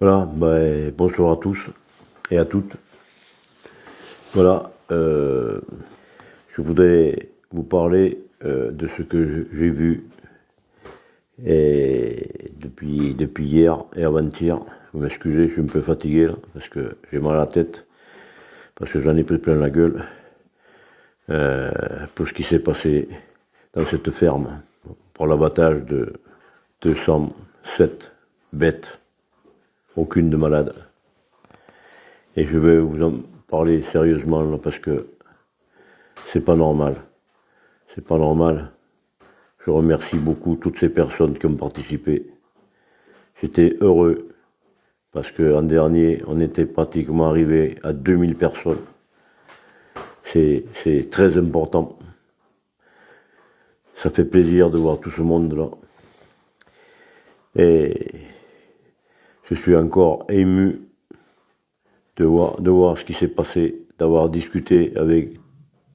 Voilà, bonsoir à tous et à toutes. Voilà, je voudrais vous parler de ce que j'ai vu et depuis hier et avant-hier. Vous m'excusez, je suis un peu fatigué là, parce que j'ai mal à la tête, parce que j'en ai pris plein la gueule pour ce qui s'est passé dans cette ferme pour l'abattage de 207 bêtes, aucune de malade. Et je vais vous en parler sérieusement là, parce que c'est pas normal. C'est pas normal. Je remercie beaucoup toutes ces personnes qui ont participé. J'étais heureux parce qu'en dernier, on était pratiquement arrivé à 2000 personnes. C'est très important. Ça fait plaisir de voir tout ce monde-là. Et je suis encore ému de voir ce qui s'est passé, d'avoir discuté avec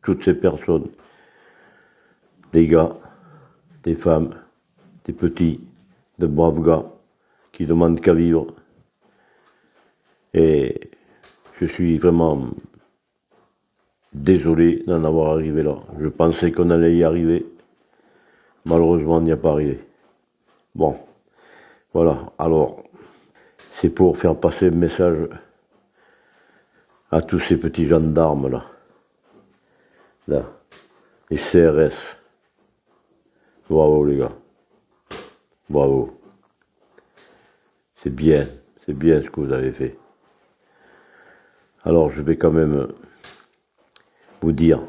toutes ces personnes, des gars, des femmes, des petits, de braves gars qui demandent qu'à vivre. Et je suis vraiment désolé d'en avoir arrivé là. Je pensais qu'on allait y arriver. Malheureusement, on n'y a pas arrivé. Bon, voilà. Alors, c'est pour faire passer un message à tous ces petits gendarmes là. Là. Les CRS. Bravo les gars. Bravo. C'est bien ce que vous avez fait. Alors je vais quand même vous dire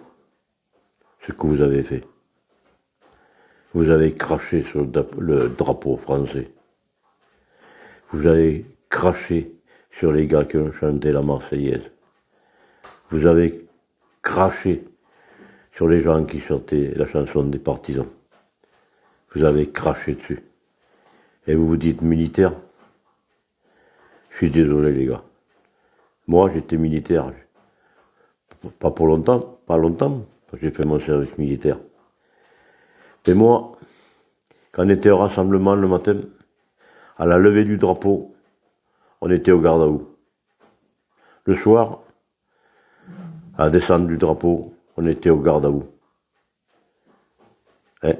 ce que vous avez fait. Vous avez craché sur le drapeau français. Vous avez craché sur les gars qui ont chanté la Marseillaise. Vous avez craché sur les gens qui chantaient la chanson des partisans. Vous avez craché dessus. Et vous vous dites militaire? Je suis désolé les gars. Moi j'étais militaire. Pas longtemps, parce que j'ai fait mon service militaire. Mais moi, quand on était au rassemblement le matin, à la levée du drapeau, on était au garde à vous. Le soir, à la descente du drapeau, on était au garde à vous. Hein?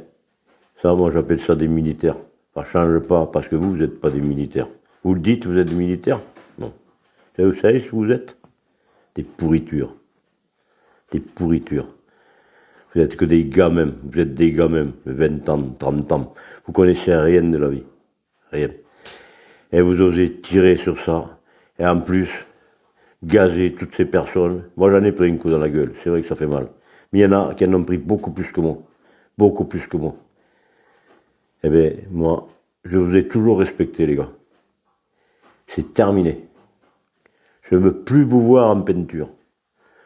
Ça, moi j'appelle ça des militaires. Ça ne change pas, parce que vous n'êtes pas des militaires. Vous le dites, vous êtes des militaires? Non. Vous savez ce que vous êtes? Des pourritures. Des pourritures. Vous êtes que des gamins, vous êtes des gamins, 20 ans, 30 ans. Vous connaissez rien de la vie. Rien. Et vous osez tirer sur ça. Et en plus, gazer toutes ces personnes. Moi, j'en ai pris un coup dans la gueule. C'est vrai que ça fait mal. Mais il y en a qui en ont pris beaucoup plus que moi. Beaucoup plus que moi. Eh bien, moi, je vous ai toujours respecté, les gars. C'est terminé. Je ne veux plus vous voir en peinture.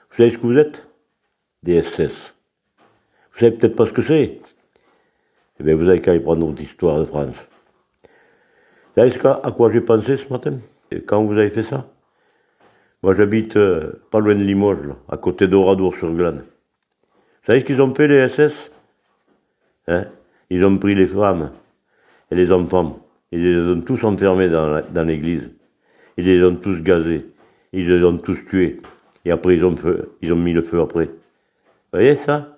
Vous savez ce que vous êtes? Des SS. Vous savez peut-être pas ce que c'est? Eh bien, vous avez qu'à y prendre votre histoire de France. Vous savez à quoi j'ai pensé ce matin? Et quand vous avez fait ça? Moi, j'habite pas loin de Limoges, là, à côté d'Oradour-sur-Glane. Vous savez ce qu'ils ont fait, les SS? Hein? Ils ont pris les femmes et les enfants. Ils les ont tous enfermés dans l'église. Ils les ont tous gazés. Ils les ont tous tués. Et après, ils ont mis le feu après. Vous voyez ça?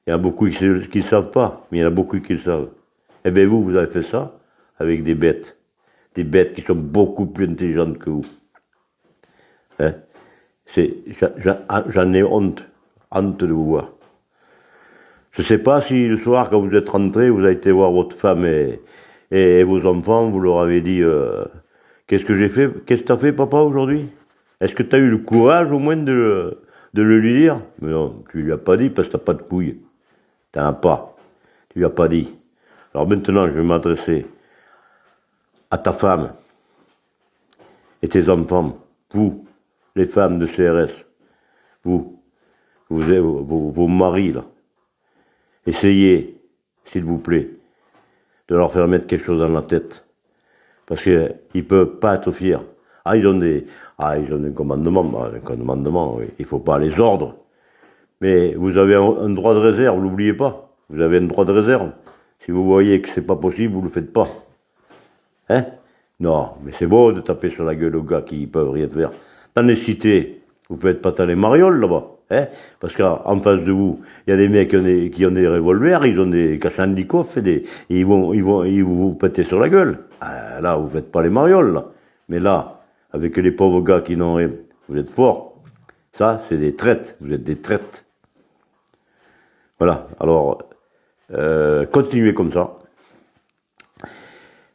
Il y en a beaucoup qui ne savent pas, mais il y en a beaucoup qui le savent. Eh bien, vous avez fait ça avec des bêtes. Des bêtes qui sont beaucoup plus intelligentes que vous. Hein? J'en ai honte. Honte de vous voir. Je ne sais pas si le soir, quand vous êtes rentré, vous avez été voir votre femme et vos enfants, vous leur avez dit qu'est-ce que j'ai fait? Qu'est-ce que tu as fait, papa, aujourd'hui? Est-ce que tu as eu le courage, au moins, de le lui dire? Mais non, tu lui as pas dit parce que tu n'as pas de couilles. Tu n'en as pas. Tu lui as pas dit. Alors maintenant, je vais m'adresser à ta femme et tes enfants, vous, les femmes de CRS, vos maris, là. Essayez, s'il vous plaît, de leur faire mettre quelque chose dans la tête. Parce qu'ils ne peuvent pas être fiers. Ils ont des commandements. Un commandement, oui. Il ne faut pas les ordres. Mais vous avez un droit de réserve, n'oubliez pas. Vous avez un droit de réserve. Si vous voyez que c'est pas possible, vous ne le faites pas. Hein? Non, mais c'est beau de taper sur la gueule aux gars qui peuvent rien faire. Dans les cités, vous faites pas les marioles là-bas. Hein, parce qu'en face de vous, il y a des mecs qui ont des revolvers, ils ont des Kalachnikov et ils vont vous péter sur la gueule. Ah, là, vous faites pas les marioles, là. Mais là, avec les pauvres gars qui n'ont rien, vous êtes forts. Ça, c'est des traites. Vous êtes des traites. Voilà. Alors, continuez comme ça.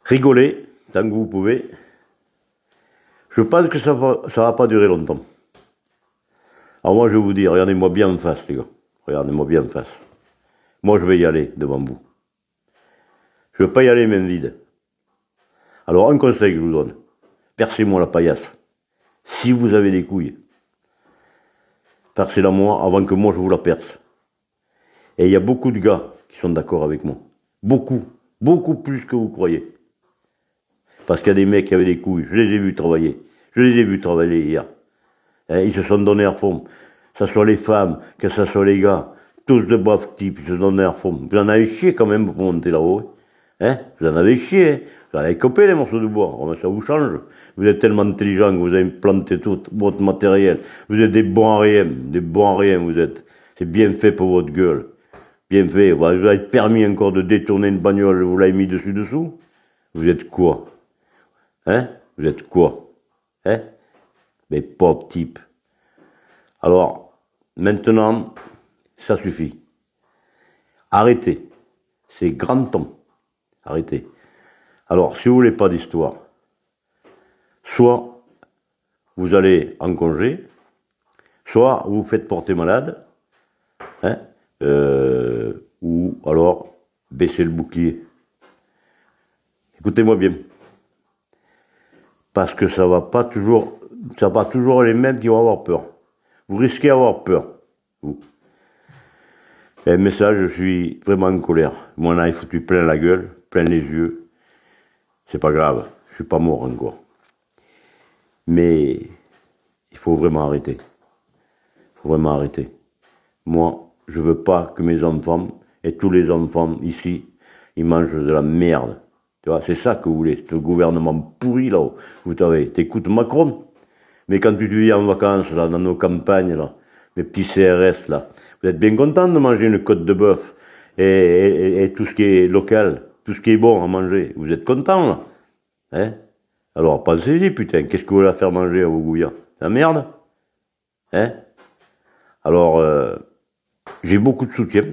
Rigolez tant que vous pouvez. Je pense que ça va pas durer longtemps. Alors moi, je vais vous dire, regardez-moi bien en face, les gars. Regardez-moi bien en face. Moi, je vais y aller devant vous. Je ne veux pas y aller main vide. Alors, un conseil que je vous donne. Percez-moi la paillasse. Si vous avez des couilles, percez-la moi avant que moi je vous la perce. Et il y a beaucoup de gars qui sont d'accord avec moi. Beaucoup. Beaucoup plus que vous croyez. Parce qu'il y a des mecs qui avaient des couilles. Je les ai vus travailler. Je les ai vus travailler hier. Ils se sont donnés à fond. Que ce soit les femmes, que ce soit les gars. Tous de braves types, ils se donnaient à fond. Vous en avez chié quand même pour monter là-haut. Hein, vous en avez chié. Hein, vous en avez copé les morceaux de bois. Oh, ça vous change. Vous êtes tellement intelligent que vous avez planté tout votre matériel. Vous êtes des bons à rien. Des bons à rien, vous êtes. C'est bien fait pour votre gueule. Bien fait. Vous avez permis encore de détourner une bagnole. Vous l'avez mis dessous. Vous êtes quoi? Hein? Vous êtes quoi? Hein? Mais pauvre type. Alors, maintenant, ça suffit. Arrêtez. C'est grand temps. Arrêtez. Alors, si vous voulez pas d'histoire, soit vous allez en congé, soit vous vous faites porter malade, hein, ou alors baissez le bouclier. Écoutez-moi bien. Parce que ça va pas toujours les mêmes qui vont avoir peur. Vous risquez d'avoir peur, vous. Mais ça, je suis vraiment en colère. Moi, on a foutu plein la gueule, plein les yeux. C'est pas grave, je suis pas mort encore. Mais il faut vraiment arrêter. Il faut vraiment arrêter. Moi, je veux pas que mes enfants, et tous les enfants ici, ils mangent de la merde. Tu vois, c'est ça que vous voulez, ce gouvernement pourri là-haut. Vous savez, t'écoutes Macron, mais quand tu viens en vacances là, dans nos campagnes là, mes petits CRS là, vous êtes bien content de manger une côte de bœuf et tout ce qui est local, tout ce qui est bon à manger. Vous êtes content là, hein? Alors pensez-y putain, qu'est-ce que vous voulez faire manger à vos gouillards? La merde, hein? Alors j'ai beaucoup de soutien,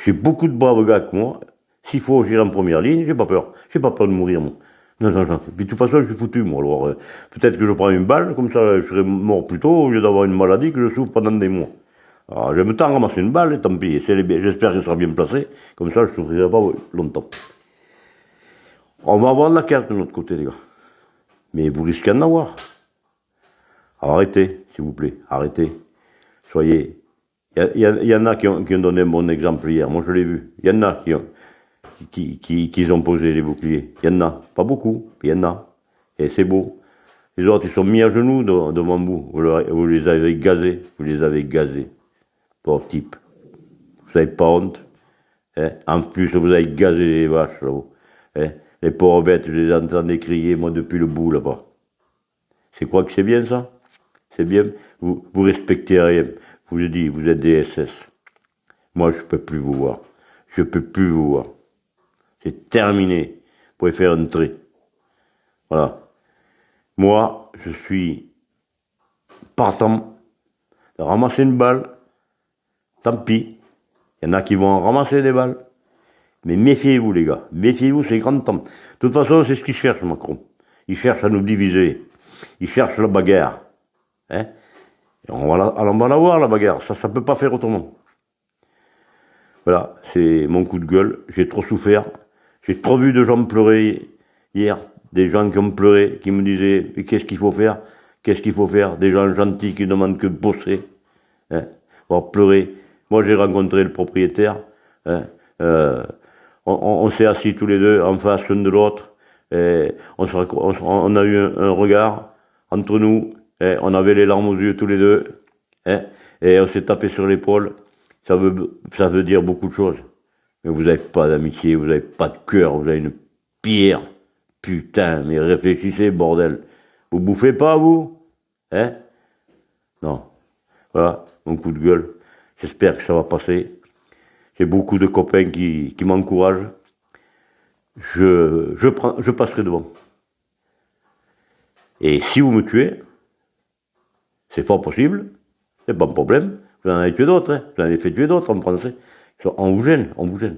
j'ai beaucoup de braves gars que moi. S'il faut, j'irai en première ligne, j'ai pas peur. J'ai pas peur de mourir, moi. Non. Puis de toute façon, je suis foutu, moi. Alors, peut-être que je prends une balle, comme ça, je serai mort plus tôt, au lieu d'avoir une maladie que je souffre pendant des mois. Alors, j'aime tant ramasser une balle, et tant pis. J'espère qu'elle sera bien placée. Comme ça, je souffrirai pas longtemps. On va avoir de la carte de notre côté, les gars. Mais vous risquez d'en avoir. Alors, arrêtez, s'il vous plaît. Arrêtez. Soyez... Il y en a qui ont donné un bon exemple hier. Moi, je l'ai vu. Il y en a qui ont posé les boucliers. Il y en a, pas beaucoup, il y en a. Et c'est beau. Les autres, ils sont mis à genoux devant vous. Vous les avez gazés. Pauvre type. Vous n'avez pas honte. Hein? En plus, vous avez gazé les vaches là-haut. Hein? Les pauvres bêtes, je les entendais crier, moi, depuis le bout là-bas. C'est quoi que c'est bien ça? C'est bien. Vous respectez rien. Je vous dis, vous êtes des SS. Moi, je peux plus vous voir. Je peux plus vous voir. C'est terminé. Vous pouvez faire un trait. Voilà. Moi, je suis partant de ramasser une balle. Tant pis. Il y en a qui vont ramasser des balles. Mais méfiez-vous, les gars. Méfiez-vous, c'est grand temps. De toute façon, c'est ce qu'il cherche, Macron. Il cherche à nous diviser. Il cherche la bagarre. Hein? Et on va la voir, la bagarre. Ça peut pas faire autrement. Voilà, c'est mon coup de gueule. J'ai trop souffert. J'ai trop vu de gens pleurer hier. Des gens qui ont pleuré, qui me disaient « Qu'est-ce qu'il faut faire? Qu'est-ce qu'il faut faire ?» Des gens gentils qui demandent que de bosser. Hein, on va pleurer. Moi, j'ai rencontré le propriétaire. Hein, on s'est assis tous les deux en face l'un de l'autre. On a eu un regard entre nous. On avait les larmes aux yeux tous les deux. Hein, et on s'est tapé sur l'épaule. Ça veut dire beaucoup de choses. Mais vous n'avez pas d'amitié, vous n'avez pas de cœur, vous avez une pierre. Putain, mais réfléchissez, bordel. Vous bouffez pas, vous? Hein? Non. Voilà, mon coup de gueule. J'espère que ça va passer. J'ai beaucoup de copains qui m'encouragent. Je passerai devant. Et si vous me tuez, c'est fort possible, c'est pas un problème. Vous en avez tué d'autres, hein. Vous en avez fait tuer d'autres en français. On vous gêne, on vous gêne.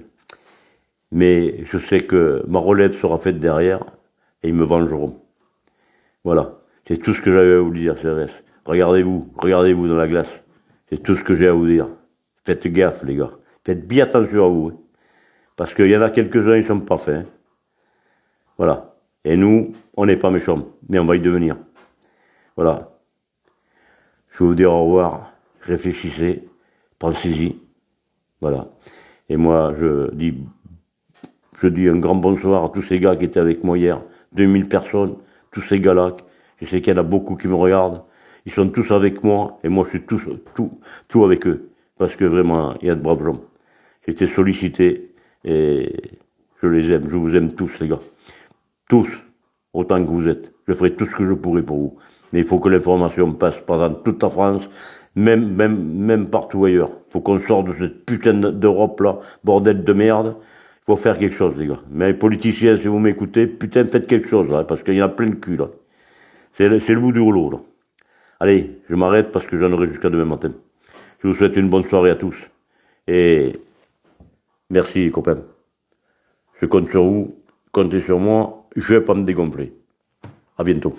Mais je sais que ma relève sera faite derrière et ils me vengeront. Voilà. C'est tout ce que j'avais à vous dire, CRS. Regardez-vous dans la glace. C'est tout ce que j'ai à vous dire. Faites gaffe, les gars. Faites bien attention à vous. Hein. Parce qu'il y en a quelques-uns, ils sont pas faits. Hein. Voilà. Et nous, on n'est pas méchants, mais on va y devenir. Voilà. Je vais vous dire au revoir. Réfléchissez. Pensez-y. Voilà. Et moi, je dis un grand bonsoir à tous ces gars qui étaient avec moi hier. 2000 personnes. Tous ces gars-là. Je sais qu'il y en a beaucoup qui me regardent. Ils sont tous avec moi. Et moi, je suis tout avec eux. Parce que vraiment, il y a de braves gens. J'ai été sollicité. Et je les aime. Je vous aime tous, les gars. Tous. Autant que vous êtes. Je ferai tout ce que je pourrai pour vous. Mais il faut que l'information passe pendant toute la France. Même partout ailleurs. Il faut qu'on sorte de cette putain d'Europe là. Bordel de merde. Il faut faire quelque chose, les gars. Mais les politiciens, si vous m'écoutez, putain, faites quelque chose, là, parce qu'il y en a plein de cul, là. C'est le bout du rouleau, là. Allez, je m'arrête parce que j'en aurai jusqu'à demain matin. Je vous souhaite une bonne soirée à tous. Et merci, les copains. Je compte sur vous, comptez sur moi, je vais pas me dégonfler. À bientôt.